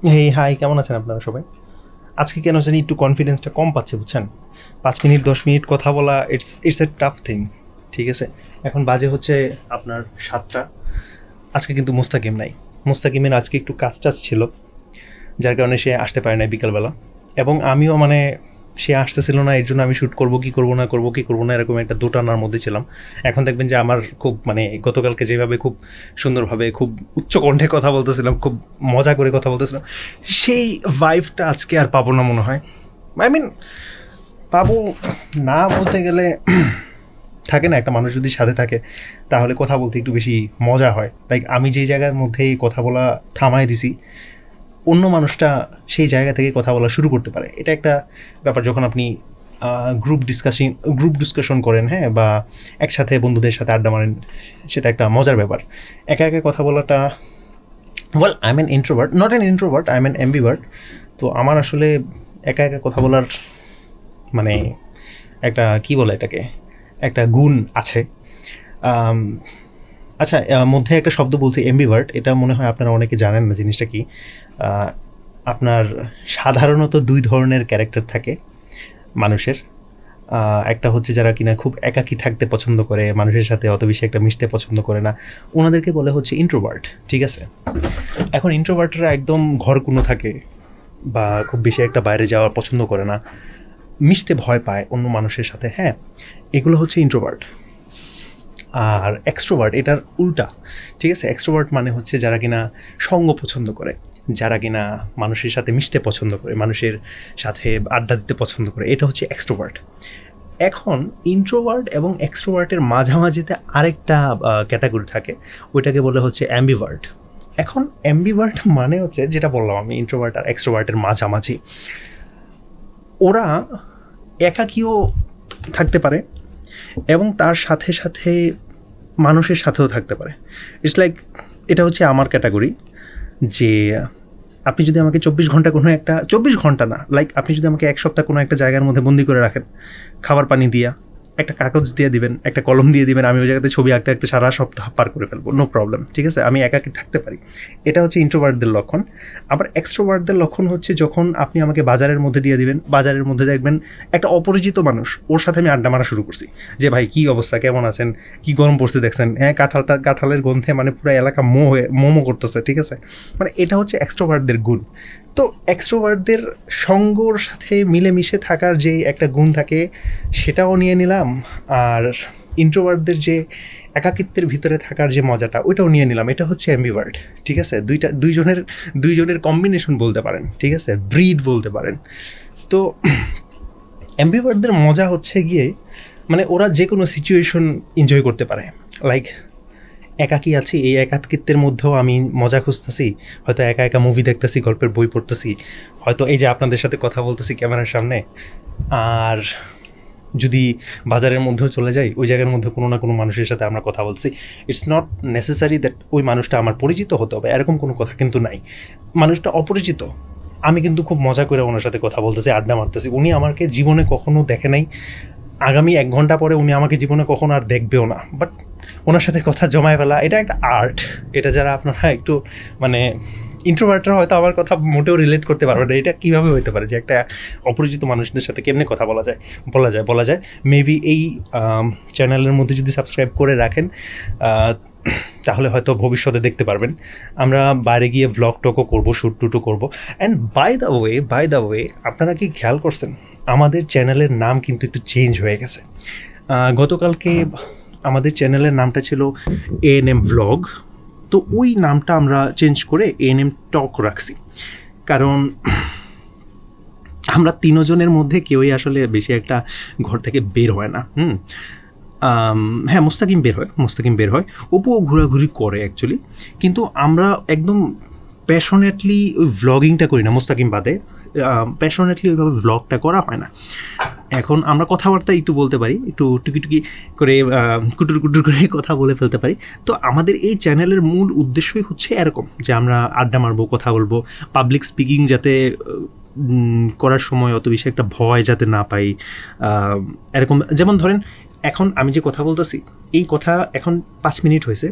এই হাই, কেমন আছেন আপনারা সবাই? আজকে কেন জানি একটু কনফিডেন্সটা কম পাচ্ছে, বুঝছেন? 5 মিনিট 10 মিনিট কথা বলা it's it's a tough thing. ঠিক আছে, এখন বাজে হচ্ছে আপনার 7টা। আজকে কিন্তু মুস্তাকিম নাই। মুস্তাকিমের আজকে একটু কাজ টাজ ছিল, যার কারণে সে আসতে পারে না বিকালবেলা। এবং আমিও মানে সে আসতেছিল না, এর জন্য আমি শ্যুট করবো কি করবো না, করবো কি করবো না, এরকম একটা দোটানার মধ্যে ছিলাম। এখন দেখবেন যে আমার খুব মানে গতকালকে যেভাবে খুব সুন্দরভাবে খুব উচ্চ কণ্ঠে কথা বলতেছিলাম, খুব মজা করে কথা বলতেছিলাম, সেই ভাইবটা আজকে আর পাবো না মনে হয়। আই মিন পাবো না বলতে গেলে থাকে না, একটা মানুষ যদি সাথে থাকে তাহলে কথা বলতে একটু বেশি মজা হয়। লাইক আমি যেই জায়গার মধ্যে কথা বলা থামায় দিছি, অন্য মানুষটা সেই জায়গা থেকে কথা বলা শুরু করতে পারে। এটা একটা ব্যাপার যখন আপনি গ্রুপ ডিসকাশন করেন, হ্যাঁ, বা একসাথে বন্ধুদের সাথে আড্ডা মারেন, সেটা একটা মজার ব্যাপার। একা একা কথা বলাটা, well I am an introvert, not an introvert, I am an ambivert. তো আমার আসলে একা একা কথা বলার মানে একটা কী বলে এটাকে, একটা গুণ আছে। আম, আচ্ছা, মধ্যে একটা শব্দ বলছি এমবিভার্ট, এটা মনে হয় আপনারা অনেকে জানেন না জিনিসটা কি। আপনার সাধারণত 2 ধরনের ক্যারেক্টার থাকে মানুষের। একটা হচ্ছে যারা কিনা খুব একাকী থাকতে পছন্দ করে, মানুষের সাথে অত বেশি একটা মিশতে পছন্দ করে না, ওনাদেরকে বলে হচ্ছে ইন্ট্রোভার্ট। ঠিক আছে, এখন ইন্ট্রোভার্টরা একদম ঘরকুনো থাকে বা খুব বেশি একটা বাইরে যাওয়া পছন্দ করে না, মিশতে ভয় পায় অন্য মানুষের সাথে, হ্যাঁ, এগুলো হচ্ছে ইন্ট্রোভার্ট। আর এক্সট্রোভার্ট এটার উল্টা। ঠিক আছে, এক্সট্রোভার্ট মানে হচ্ছে যারা কিনা সঙ্গ পছন্দ করে, যারা কিনা মানুষের সাথে মিশতে পছন্দ করে, মানুষের সাথে আড্ডা দিতে পছন্দ করে, এটা হচ্ছে এক্সট্রোভার্ট। এখন ইন্ট্রোভার্ট এবং এক্সট্রোভার্টের মাঝামাঝিতে আরেকটা ক্যাটাগরি থাকে, ওইটাকে বলে হচ্ছে অ্যাম্বিভার্ট। এখন অ্যাম্বিভার্ট মানে হচ্ছে যেটা বললাম আমি, ইন্ট্রোভার্ট আর এক্সট্রোভার্টের মাঝামাঝি। ওরা একাকীও থাকতে পারে এবং তার সাথে সাথে মানুষের সাথেও থাকতে পারে। ইটস লাইক, এটা হচ্ছে আমার ক্যাটাগরি, যে আপনি যদি আমাকে 24 ঘন্টা কোনো একটা, 24 ঘন্টা না, লাইক আপনি যদি আমাকে 1 সপ্তাহ কোনো একটা জায়গার মধ্যে বন্দি করে রাখেন, খাবার পানি দিয়া, একটা কাগজ দিয়ে দিবেন, একটা কলম দিয়ে দিবেন, আমি ওই জায়গাতে ছবি আঁকতে আঁকতে সারা সপ্তাহ পার করে ফেলবো, নো প্রবলেম। ঠিক আছে, আমি একাকি থাকতে পারি। এটা হচ্ছে ইন্ট্রোভার্টদের লক্ষণ। আবার এক্সট্রোভার্টদের লক্ষণ হচ্ছে যখন আপনি আমাকে বাজারের মধ্যে দিয়ে দিবেন, বাজারের মধ্যে দেখবেন একটা অপরিচিত মানুষ, ওর সাথে আমি আড্ডা মারা শুরু করছি, যে ভাই কী অবস্থা, কেমন আছেন, কি গরম পড়ছে দেখছেন, হ্যাঁ, কাঁঠালের গন্ধে মানে পুরো এলাকা মোমো করতেছে। ঠিক আছে, মানে এটা হচ্ছে এক্সট্রোভার্টদের গুণ। তো এক্সট্রোভার্টদের সঙ্গর সাথে মিলেমিশে থাকার যে একটা গুণ থাকে, সেটাও নিয়ে নিলাম। আর ইন্ট্রোভার্টদের যে একাকিত্বের ভিতরে থাকার যে মজাটা, ওইটাও নিয়ে নিলাম। এটা হচ্ছে অ্যাম্বিভার্ট। ঠিক আছে, দুইজনের কম্বিনেশন বলতে পারেন, ঠিক আছে, ব্রিড বলতে পারেন। তো অ্যাম্বিভার্টদের মজা হচ্ছে গিয়ে মানে ওরা যে কোনো সিচুয়েশন এনজয় করতে পারে। লাইক একাকী আছি, এই একাকিত্বের মধ্যেও আমি মজা খুঁজতেছি, হয়তো একা একা মুভি দেখতেছি, গল্পের বই পড়তেছি, হয়তো এই যে আপনাদের সাথে কথা বলতেছি ক্যামেরার সামনে। আর যদি বাজারের মধ্যেও চলে যাই, ওই জায়গার মধ্যে কোনো না কোনো মানুষের সাথে আমরা কথা বলছি। ইটস নট নেসেসারি দ্যাট ওই মানুষটা আমার পরিচিত হতে হবে, এরকম কোনো কথা কিন্তু নাই। মানুষটা অপরিচিত, আমি কিন্তু খুব মজা করে ওনার সাথে কথা বলতেছি, আড্ডা মারতেছি। উনি আমাকে জীবনে কখনো দেখে নাই, আগামী 1 ঘন্টা পরে উনি আমাকে জীবনে কখনো আর দেখবেও না, বাট ওনার সাথে কথা জমায় ফেলা, এটা একটা আর্ট। এটা যারা আপনারা একটু মানে ইন্ট্রোভার্টরা হয়তো আমার কথা মোটেও রিলেট করতে পারবে না, এটা কীভাবে হতে পারে যে একটা অপরিচিত মানুষদের সাথে কেমনে কথা বলা যায়। মেবি এই চ্যানেলের মধ্যে যদি সাবস্ক্রাইব করে রাখেন তাহলে হয়তো ভবিষ্যতে দেখতে পারবেন। আমরা বাইরে গিয়ে ভ্লগ টকও করবো, শ্যুট টুটও করবো। অ্যান্ড বাই দ্য ওয়ে আপনারা কি খেয়াল করছেন, আমাদের চ্যানেলের নাম কিন্তু একটু চেঞ্জ হয়ে গেছে। গতকালকে আমাদের চ্যানেলের নামটা ছিল ANM ভ্লগ, তো ওই নামটা আমরা চেঞ্জ করে ANM টক রাখছি। কারণ আমরা 3জনের মধ্যে কেউই আসলে বেশি একটা ঘর থেকে বের হয় না। হ্যাঁ, মুস্তাকিম বের হয়, অপুও ঘোরাঘুরি করে অ্যাকচুয়ালি, কিন্তু আমরা একদম প্যাশনেটলি ওই ভ্লগিংটা করি না, মুস্তাকিম বাদে প্যাশনেটলি ওইভাবে ভ্লগটা করা হয় না। এখন আমরা কথাবার্তা একটু বলতে পারি, একটু টুকি করে কুটুর করে কথা বলে ফেলতে পারি। তো আমাদের এই চ্যানেলের মূল উদ্দেশ্যই হচ্ছে এরকম, যে আমরা আড্ডা মারবো, কথা বলবো, পাবলিক স্পিকিং যাতে করার সময় অত বেশি একটা ভয় যাতে না পাই, এরকম। যেমন ধরেন এখন আমি যে কথা বলতেছি, এই কথা এখন 5 মিনিট হয়েছে,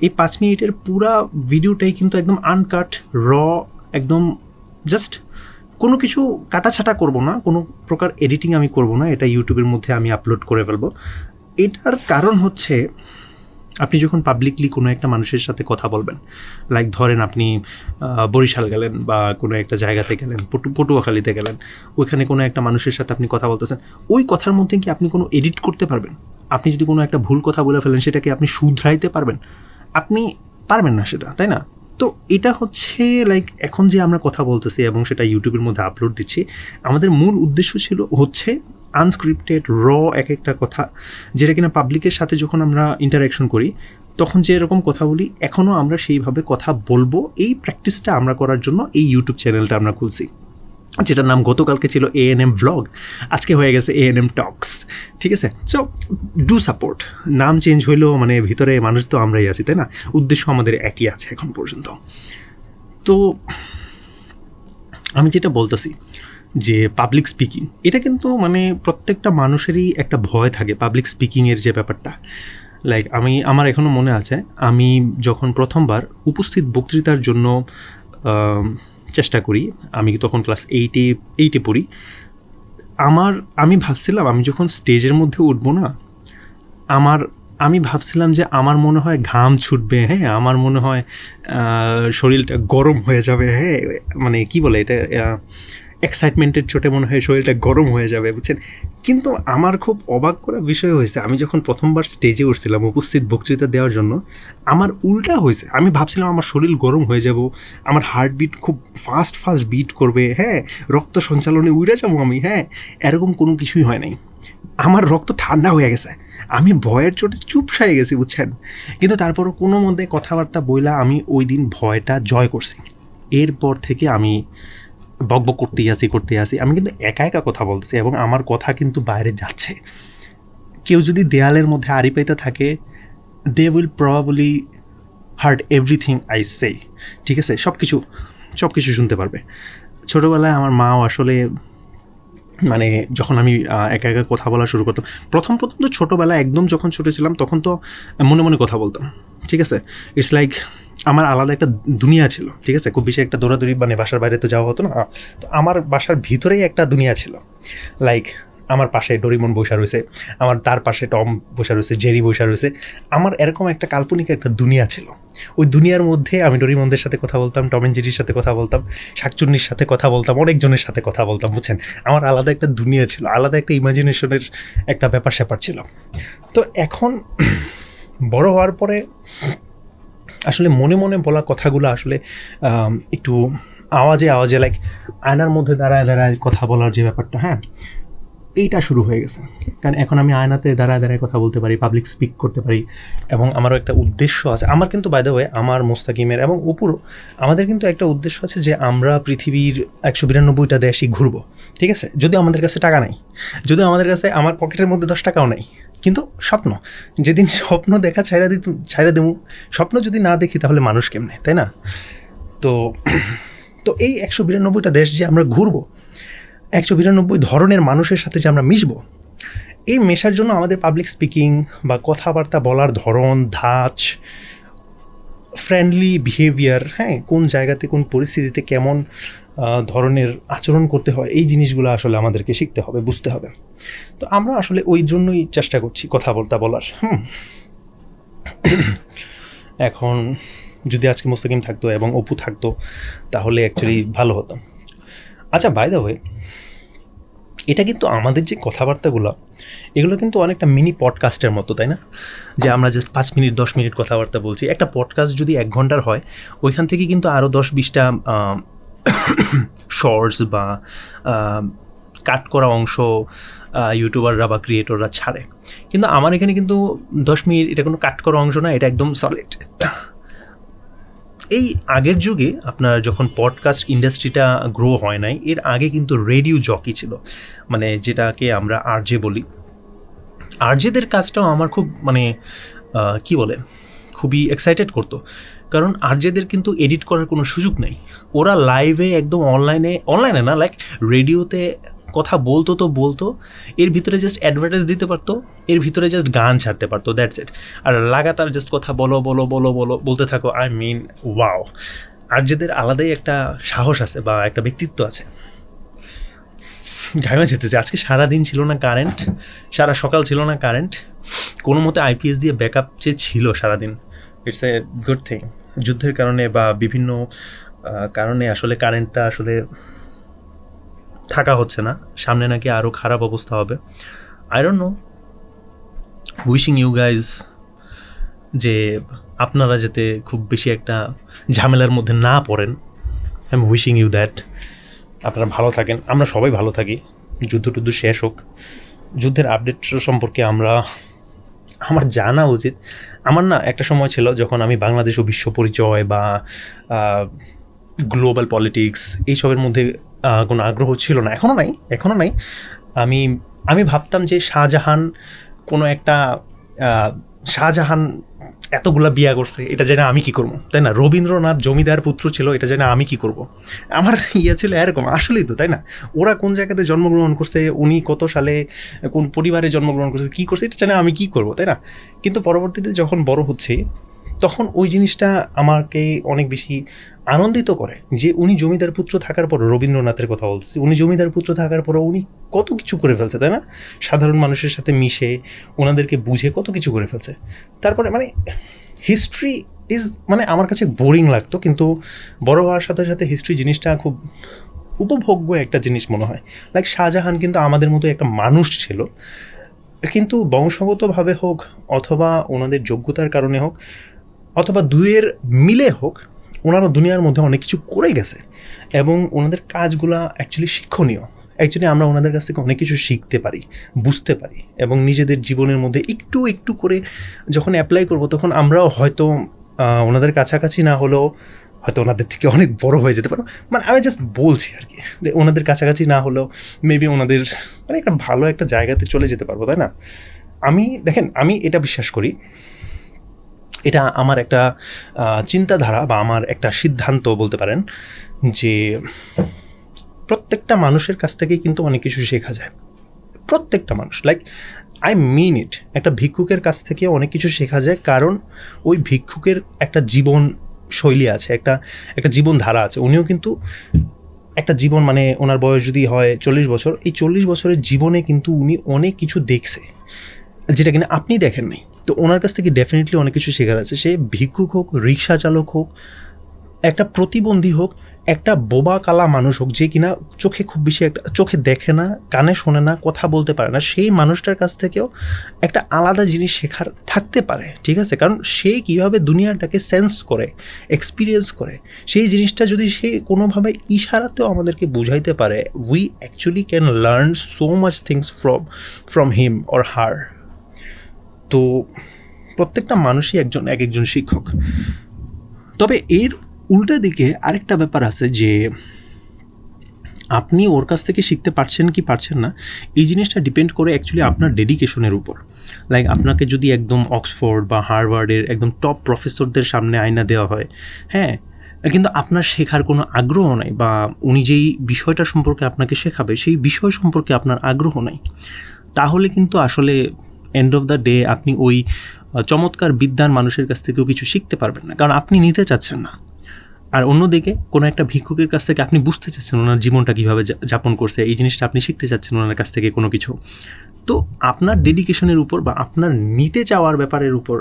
এই 5 মিনিটের পুরা ভিডিওটাই কিন্তু একদম আনকাট, র, একদম জাস্ট কোনো কিছু কাটাছাটা করব না, কোনো প্রকার এডিটিং আমি করব না, এটা ইউটিউবের মধ্যে আমি আপলোড করে ফেলবো। এটার কারণ হচ্ছে আপনি যখন পাবলিকলি কোনো একটা মানুষের সাথে কথা বলবেন, লাইক ধরেন আপনি বরিশাল গেলেন বা কোনো একটা জায়গাতে গেলেন, পটুয়াখালীতে গেলেন, ওইখানে কোনো একটা মানুষের সাথে আপনি কথা বলতেছেন, ওই কথার মধ্যে কি আপনি কোনো এডিট করতে পারবেন? আপনি যদি কোনো একটা ভুল কথা বলে ফেলেন সেটাকে আপনি শুধরাইতে পারবেন? আপনি পারবেন না সেটা, তাই না? তো এটা হচ্ছে লাইক এখন যে আমরা কথা বলতেছি এবং সেটা ইউটিউবের মধ্যে আপলোড দিচ্ছি, আমাদের মূল উদ্দেশ্য হচ্ছে আনস্ক্রিপ্টেড র এক একটা কথা, যেটা কিনা পাবলিকের সাথে যখন আমরা ইন্টারাকশন করি তখন যে এরকম কথা বলি, এখনও আমরা সেইভাবে কথা বলবো, এই প্র্যাকটিসটা আমরা করার জন্য এই ইউটিউব চ্যানেলটা আমরা খুলছি, যেটার নাম গতকালকে ছিল ANM ভ্লগ, আজকে হয়ে গেছে ANM টক্স। ঠিক আছে, সো ডু সাপোর্ট। নাম চেঞ্জ হইলেও মানে ভিতরে মানুষ তো আমরাই আছি, তাই না? উদ্দেশ্য আমাদের একই আছে এখন পর্যন্ত। তো আমি যেটা বলতেছি যে পাবলিক স্পিকিং, এটা কিন্তু মানে প্রত্যেকটা মানুষেরই একটা ভয় থাকে পাবলিক স্পিকিংয়ের যে ব্যাপারটা। লাইক আমার এখনও মনে আছে, আমি যখন প্রথমবার উপস্থিত বক্তৃতার জন্য চেষ্টা করি, আমি তখন ক্লাস এইটে পড়ি। আমি ভাবছিলাম আমি যখন স্টেজের মধ্যে উঠবো না, আমি ভাবছিলাম যে আমার মনে হয় ঘাম ছুটবে, হ্যাঁ, আমার মনে হয় শরীরটা গরম হয়ে যাবে, হ্যাঁ, মানে কি বলে এটা, এক্সাইটমেন্টের চোটে মনে হয় শরীরটা গরম হয়ে যাবে, বুঝছেন? কিন্তু আমার খুব অবাক করা বিষয় হয়েছে, আমি যখন প্রথমবার স্টেজে উঠছিলাম উপস্থিত বক্তৃতা দেওয়ার জন্য, আমার উল্টা হয়েছে। আমি ভাবছিলাম আমার শরীর গরম হয়ে যাব, আমার হার্টবিট খুব ফাস্ট বিট করবে, হ্যাঁ, রক্ত সঞ্চালনে উড়ে যাবো আমি, হ্যাঁ, এরকম কোনো কিছুই হয় নাই। আমার রক্ত ঠান্ডা হয়ে গেছে, আমি ভয়ের চোটে চুপসায়ে গেছি, বুঝছেন? কিন্তু তারপরও কোনো মধ্যে কথাবার্তা বইলা আমি ওই দিন ভয়টা জয় করছি। এরপর থেকে আমি বকবক করতেই আসি, আমি কিন্তু একা একা কথা বলতেছি এবং আমার কথা কিন্তু বাইরে যাচ্ছে। কেউ যদি দেয়ালের মধ্যে আড়ি পাইতে থাকে, they will probably heard everything I say. ঠিক আছে, সব কিছু শুনতে পারবে। ছোটোবেলায় আমার মাও আসলে মানে যখন আমি একা একা কথা বলা শুরু করতাম, প্রথম তো ছোটোবেলায় একদম যখন ছোটো ছিলাম তখন তো মনে মনে কথা বলতাম। ঠিক আছে, ইটস লাইক আমার আলাদা একটা দুনিয়া ছিল। ঠিক আছে, খুব বেশি একটা দৌড়াদৌড়ি মানে বাসার বাইরে তো যাওয়া হতো না, তো আমার বাসার ভিতরেই একটা দুনিয়া ছিল। লাইক আমার পাশে ডোরিমন বসা রয়েছে, আমার তার পাশে টম বসা রয়েছে, জেরি বসা রয়েছে, আমার এরকম একটা কাল্পনিক একটা দুনিয়া ছিল। ওই দুনিয়ার মধ্যে আমি ডোরিমনদের সাথে কথা বলতাম, টম অ্যান্ড জেরির সাথে কথা বলতাম, শাকচুন্নির সাথে কথা বলতাম, অনেকজনের সাথে কথা বলতাম, বুঝছেন? আমার আলাদা একটা দুনিয়া ছিল, আলাদা একটা ইমাজিনেশনের একটা ব্যাপার স্যাপার ছিল। তো এখন বড় হওয়ার পরে আসলে মনে মনে বলা কথাগুলো আসলে একটু আওয়াজে লাইক আয়নার মধ্যে দাঁড়ায় কথা বলার যে ব্যাপারটা, হ্যাঁ, এইটা শুরু হয়ে গেছে। কারণ এখন আমি আয়নাতে দাঁড়ায় কথা বলতে পারি, পাবলিক স্পিক করতে পারি, এবং আমারও একটা উদ্দেশ্য আছে। আমার কিন্তু বাই দ্য ওয়ে, আমার মোস্তাকিমের এবং অপুরও আমাদের কিন্তু একটা উদ্দেশ্য আছে যে আমরা পৃথিবীর 192টা দেশই ঘুরবো। ঠিক আছে, যদিও আমাদের কাছে টাকা নাই, যদিও আমাদের কাছে আমার পকেটের মধ্যে 10 টাকাও নেই, কিন্তু স্বপ্ন, যেদিন স্বপ্ন দেখা ছাইড়া দেবো, স্বপ্ন যদি না দেখি তাহলে মানুষ কেমনে, তাই না? তো এই 192টা দেশ যে আমরা ঘুরবো, 192 ধরনের মানুষের সাথে যে আমরা মিশবো, এই মেশার জন্য আমাদের পাবলিক স্পিকিং বা কথাবার্তা বলার ধরন, ধাঁচ, ফ্রেন্ডলি বিহেভিয়ার, হ্যাঁ, কোন জায়গাতে কোন পরিস্থিতিতে কেমন ধরনের আচরণ করতে হয়, এই জিনিসগুলো আসলে আমাদেরকে শিখতে হবে, বুঝতে হবে। তো আমরা আসলে ওই জন্যই চেষ্টা করছি কথাবার্তা বলার। এখন যদি আজকে মুস্তাকিম থাকতো এবং অপু থাকতো তাহলে অ্যাকচুয়ালি ভালো হতো। আচ্ছা, বাই দ্য ওয়ে, এটা কিন্তু আমাদের যে কথাবার্তাগুলো, এগুলো কিন্তু অনেকটা মিনি পডকাস্টের মতো, তাই না? যে আমরা জাস্ট 5 মিনিট 10 মিনিট কথাবার্তা বলছি। একটা পডকাস্ট যদি 1 ঘন্টার হয়, ওইখান থেকে কিন্তু আরও 10-20টা শর্টস বা কাট করা অংশ ইউটিউবাররা বা ক্রিয়েটররা ছাড়ে। কিন্তু আমার এখানে কিন্তু 10 মিনিট, এটা কোনো কাট করা অংশ না, এটা একদম সলিড। এই আগের যুগে আপনার যখন পডকাস্ট ইন্ডাস্ট্রিটা গ্রো হয় নাই, এর আগে কিন্তু রেডিও জকি ছিল, মানে যেটাকে আমরা আরজে বলি। আরজেদের কাজটাও আমার খুব মানে কি বলে, খুবই এক্সাইটেড করতো, কারণ আরজেদের কিন্তু এডিট করার কোনো সুযোগ নেই। ওরা লাইভে একদম অনলাইনে না, লাইক রেডিওতে কথা বলতো, এর ভিতরে জাস্ট অ্যাডভার্টাইজ দিতে পারতো, এর ভিতরে জাস্ট গান ছাড়তে পারতো, দ্যাটস ইট। আর লাগাতার জাস্ট কথা বলো বলতে থাকো। আই মিন ওয়াও, আরজেদের আলাদাই একটা সাহস আছে বা একটা ব্যক্তিত্ব আছে। ঘামে যেতেছে, আজকে সারাদিন ছিল না কারেন্ট, সারা সকাল ছিল না কারেন্ট, কোনো মতে আইপিএস দিয়ে ব্যাকআপ যে ছিল সারাদিন, ইটস এ গুড থিং। যুদ্ধের কারণে বা বিভিন্ন কারণে আসলে কারেন্টটা আসলে থাকা হচ্ছে না, সামনে নাকি আরও খারাপ অবস্থা হবে। I don't know, wishing you guys যে আপনারা যাতে খুব বেশি একটা ঝামেলার মধ্যে না পড়েন। I am wishing you that আপনারা ভালো থাকেন, আমরা সবাই ভালো থাকি, যুদ্ধ টুদ্ধ শেষ হোক। যুদ্ধের আপডেট সম্পর্কে আমার জানা উচিত। আমার না একটা সময় ছিল যখন আমি বাংলাদেশ ও বিশ্ব পরিচয় বা গ্লোবাল পলিটিক্স এইসবের মধ্যে কোনো আগ্রহ ছিল না, এখনও নাই। আমি ভাবতাম যে শাহজাহান এতগুলা বিয়া করছে, এটা জেনে আমি কি করবো, তাই না? রবীন্দ্রনাথ জমিদার পুত্র ছিল, এটা জেনে আমি কি করব। আমার ছিল এরকম, আসলেই তো, তাই না? ওরা কোন জায়গাতে জন্মগ্রহণ করছে, উনি কত সালে কোন পরিবারে জন্মগ্রহণ করছে, কী করছে, এটা জেনে আমি কি করব, তাই না? কিন্তু পরবর্তীতে যখন বড় হচ্ছে তখন ওই জিনিসটা আমাকে অনেক বেশি আনন্দিত করে যে উনি জমিদার পুত্র থাকার পর, রবীন্দ্রনাথের কথা বলছি, উনি জমিদার পুত্র থাকার পরও উনি কত কিছু করে ফেলছে, তাই না? সাধারণ মানুষের সাথে মিশে ওনাদেরকে বুঝে কত কিছু করে ফেলছে। তারপরে হিস্ট্রি আমার কাছে বোরিং লাগতো, কিন্তু বড় হওয়ার সাথে সাথে হিস্ট্রি জিনিসটা খুব উপভোগ্য একটা জিনিস মনে হয়। লাইক শাহজাহান কিন্তু আমাদের মতো একটা মানুষ ছিল, কিন্তু বংশগতভাবে হোক অথবা ওনাদের যোগ্যতার কারণে হোক অথবা দুইয়ের মিলে হোক, ওনারা দুনিয়ার মধ্যে অনেক কিছু করে গেছে এবং ওনাদের কাজগুলো অ্যাকচুয়ালি শিক্ষণীয়। অ্যাকচুয়ালি আমরা ওনাদের কাছ থেকে অনেক কিছু শিখতে পারি, বুঝতে পারি, এবং নিজেদের জীবনের মধ্যে একটু একটু করে যখন অ্যাপ্লাই করব তখন আমরাও হয়তো ওনাদের কাছাকাছি না হলেও হয়তো ওনাদের থেকে অনেক বড় হয়ে যেতে পারো। আমি জাস্ট বলছি আর কি, ওনাদের কাছাকাছি না হলেও মেবি ওনাদের একটা ভালো একটা জায়গাতে চলে যেতে পারবো, তাই না? আমি এটা বিশ্বাস করি, এটা আমার একটা চিন্তাধারা বা আমার একটা সিদ্ধান্ত বলতে পারেন, যে প্রত্যেকটা মানুষের কাছ থেকেই কিন্তু অনেক কিছু শেখা যায়। প্রত্যেকটা মানুষ, আই মিন ইট, একটা ভিক্ষুকের কাছ থেকে অনেক কিছু শেখা যায়, কারণ ওই ভিক্ষুকের একটা জীবন শৈলী আছে, একটা জীবন ধারা আছে। উনিও কিন্তু একটা জীবন, ওনার বয়স যদি হয় 40 বছর, এই 40 বছরের জীবনে কিন্তু উনি অনেক কিছু দেখছে যেটা কিনা আপনি দেখেন নাই। তো ওনার কাছ থেকে ডেফিনেটলি অনেক কিছু শেখার আছে। সে ভিক্ষুক হোক, রিক্সা চালক হোক, একটা প্রতিবন্ধী হোক, একটা বোবা কালা মানুষ হোক, যে কিনা খুব বেশি চোখে দেখে না, কানে শোনে না, কথা বলতে পারে না, সেই মানুষটার কাছ থেকেও একটা আলাদা জিনিস শেখার থাকতে পারে, ঠিক আছে? কারণ সে কীভাবে দুনিয়াটাকে সেন্স করে, এক্সপিরিয়েন্স করে, সেই জিনিসটা যদি সে কোনোভাবে ইশারাতেও আমাদেরকে বুঝাইতে পারে, we actually can learn so much things from him or her. তো প্রত্যেকটা মানুষই এক একজন শিক্ষক। তবে এর উল্টা দিকে আরেকটা ব্যাপার আছে, যে আপনি ওর কাছ থেকে শিখতে পারছেন কি পারছেন না, এই জিনিসটা ডিপেন্ড করে অ্যাকচুয়ালি আপনার ডেডিকেশনের উপর। আপনাকে যদি একদম অক্সফোর্ড বা হার্ভার্ডের একদম টপ প্রফেসরদের সামনে আয়না দেওয়া হয়, হ্যাঁ, কিন্তু আপনার শেখার কোনো আগ্রহ নাই, বা উনি যেই বিষয়টা সম্পর্কে আপনাকে শেখাবে সেই বিষয় সম্পর্কে আপনার আগ্রহ নাই, তাহলে কিন্তু আসলে এন্ড অফ দ্য ডে আপনি ওই চমৎকার বিদ্যান মানুষের কাছ থেকেও কিছু শিখতে পারবেন না, কারণ আপনি নিতে চাচ্ছেন না। আর অন্যদিকে কোনো একটা ভিক্ষুকের কাছ থেকে আপনি বুঝতে চাচ্ছেন ওনার জীবনটা কীভাবে যাপন করছে, এই জিনিসটা আপনি শিখতে চাচ্ছেন ওনার কাছ থেকে কোনো কিছু। তো আপনার ডেডিকেশনের উপর বা আপনার নিতে চাওয়ার ব্যাপারের উপর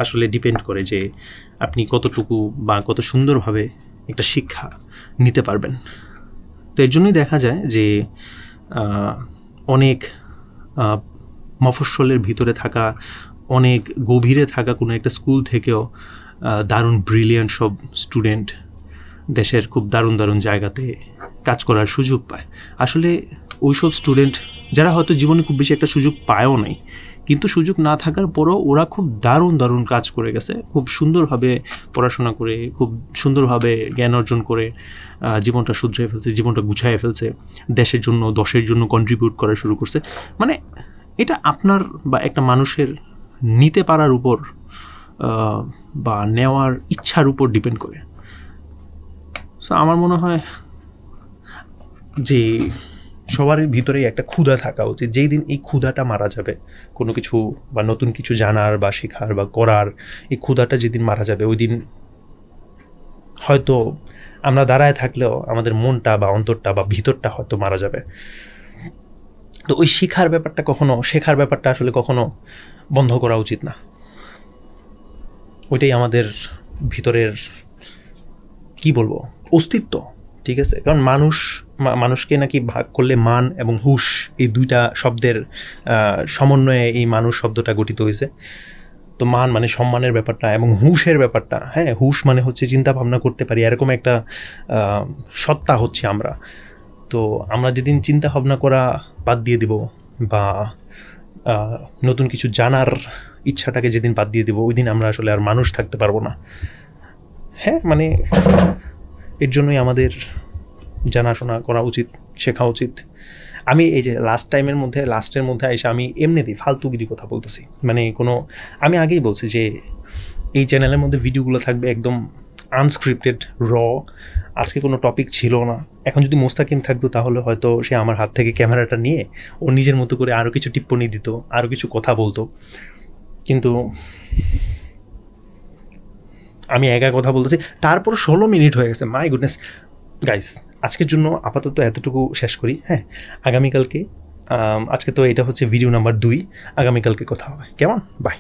আসলে ডিপেন্ড করে যে আপনি কতটুকু বা কত সুন্দরভাবে একটা শিক্ষা নিতে পারবেন। তো এর জন্যই দেখা যায় যে অনেক মফস্বলের ভিতরে থাকা, অনেক গভীরে থাকা কোনো একটা স্কুল থেকেও দারুণ ব্রিলিয়ান্ট সব স্টুডেন্ট দেশের খুব দারুণ দারুণ জায়গাতে কাজ করার সুযোগ পায়। আসলে ওইসব স্টুডেন্ট যারা হয়তো জীবনে খুব বেশি একটা সুযোগ পায়ও নাই, কিন্তু সুযোগ না থাকার পরও ওরা খুব দারুণ দারুণ কাজ করে গেছে, খুব সুন্দরভাবে পড়াশোনা করে, খুব সুন্দরভাবে জ্ঞান অর্জন করে জীবনটা শুধরে ফেলছে, জীবনটা গুছাইয়ে ফেলছে, দেশের জন্য, দশের জন্য কন্ট্রিবিউট করা শুরু করছে। এটা আপনার বা একটা মানুষের নিতে পারার উপর বা নেওয়ার ইচ্ছার উপর ডিপেন্ড করে। সো আমার মনে হয় যে সবার ভিতরেই একটা ক্ষুধা থাকা উচিত। যেই দিন এই ক্ষুধাটা মারা যাবে, কোনো কিছু বা নতুন কিছু জানার বা শেখার বা করার এই ক্ষুধাটা যেদিন মারা যাবে, ওই দিন হয়তো আমরা দাঁড়ায় থাকলেও আমাদের মনটা বা অন্তরটা বা ভিতরটা হয়তো মারা যাবে। তো ওই শেখার ব্যাপারটা আসলে কখনো বন্ধ করা উচিত না। ওইটাই আমাদের ভিতরের কি বলবো অস্তিত্ব, ঠিক আছে? কারণ মানুষকে নাকি ভাগ করলে মান এবং হুশ এই দুইটা শব্দের সমন্বয়ে এই মানুষ শব্দটা গঠিত হয়েছে। তো মান মানে সম্মানের ব্যাপারটা এবং হুশের ব্যাপারটা, হ্যাঁ, হুশ মানে হচ্ছে চিন্তা ভাবনা করতে পারি এরকম একটা সত্তা হচ্ছে আমরা। তো আমরা যেদিন চিন্তা ভাবনা করা বাদ দিয়ে দিব বা নতুন কিছু জানার ইচ্ছাটাকে যেদিন বাদ দিয়ে দিব, ওই দিন আমরা আসলে আর মানুষ থাকতে পারবো না। হ্যাঁ, মানে এর জন্যই আমাদের জানাশোনা করা উচিত, শেখা উচিত। আমি এই যে লাস্টের মধ্যে এসে আমি এমনিতেই ফালতুগিরি কথা বলতেছি, মানে আমি আগেই বলছি যে এই চ্যানেলের মধ্যে ভিডিওগুলো থাকবে একদম আনস্ক্রিপ্টেড, আজকে কোনো টপিক ছিল না। এখন যদি মোস্তাকিম থাকতো তাহলে হয়তো সে আমার হাত থেকে ক্যামেরাটা নিয়ে ও নিজের মতো করে আরও কিছু টিপ্পনি দিত, আরও কিছু কথা বলতো, কিন্তু আমি একা কথা বলতেছি, তারপর 16 মিনিট হয়ে গেছে। মাই গুডনেস গাইস, আজকের জন্য আপাতত এতটুকু শেষ করি। হ্যাঁ, আগামীকালকে আজকে তো এটা হচ্ছে ভিডিও নাম্বার 2, আগামীকালকে কথা হবে, কেমন? বাই।